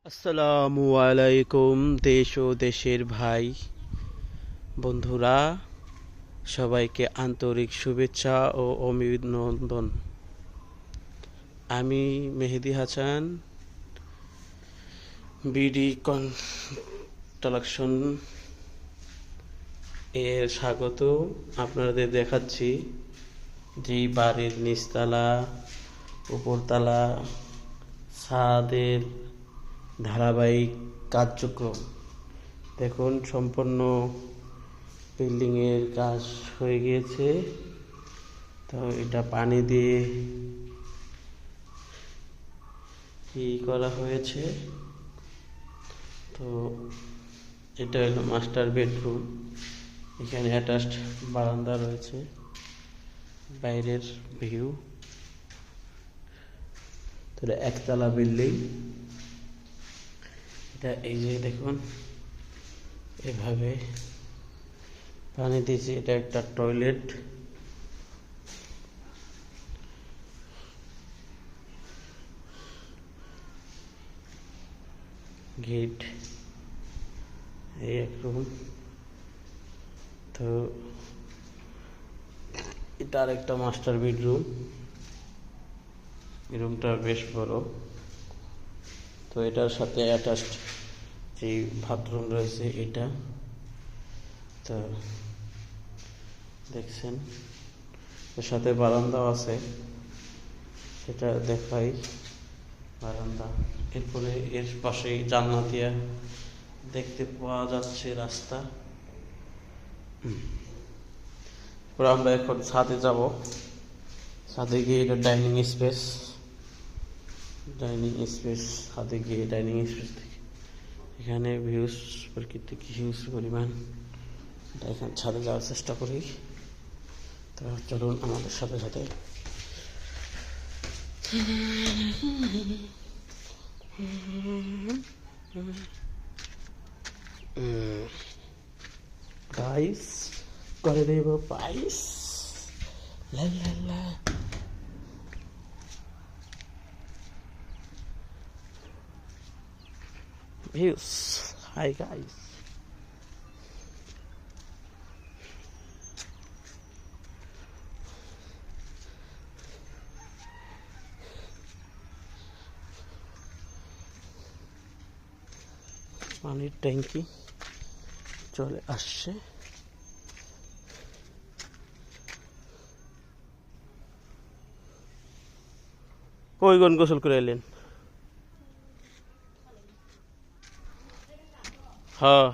আসসালামু আলাইকুম দেশ ও দেশের ভাই বন্ধুরা, সবাইকে আন্তরিক শুভেচ্ছা ও অভিনন্দন। আমি মেহেদি হাসান, বিডি কনস্ট্রাকশন এর স্বাগত। আপনাদের দেখাচ্ছি যে বাড়ির নিচতলা, উপরতলা, ছাদের ধারাবাহিক কার্যক্রম দেখুন। সম্পূর্ণ বিল্ডিংয়ের কাজ হয়ে গিয়েছে। তো এটা পানি দিয়ে করা হয়েছে। তো এটা হলো মাস্টার বেডরুম। এখানে অ্যাটাচড বারান্দা রয়েছে, বাইরের ভিউ। তো এটা একতলা বিল্ডিং। এটা এই যে দেখুন, এভাবে পানি দিয়েছে। এটা একটা টয়লেট। গেট, এই এক রুম। তো এটা আর একটা মাস্টার বেডরুম। এই রুমটা বেশ বড়। তো এটার সাথে অ্যাটাচড যে বাথরুম রয়েছে এটা। তো দেখছেন, এর সাথে বারান্দাও আছে, সেটা দেখাই বারান্দা। এরপরে এর পাশেই জান্নাতিয়া দেখতে পাওয়া যাচ্ছে রাস্তা। এরপর আমরা এখন ছাদে যাব। ছাদে গিয়ে এটা ডাইনিং স্পেস। ছাদে গিয়ে ডাইনিং স্পেস থেকে এখানে ভিউজ, প্রাকৃতিক হিউজ পরিমাণ। এখানে ছাদে যাওয়ার চেষ্টা করি। তো চলুন আমাদের সাথে সাথে। গাইস করে দেব পাইস, লা লা লা। Views, hi guys. পানির ট্যাঙ্কি চলে আসছে। কয়জন গোসল করে এলেন? হ্যাঁ,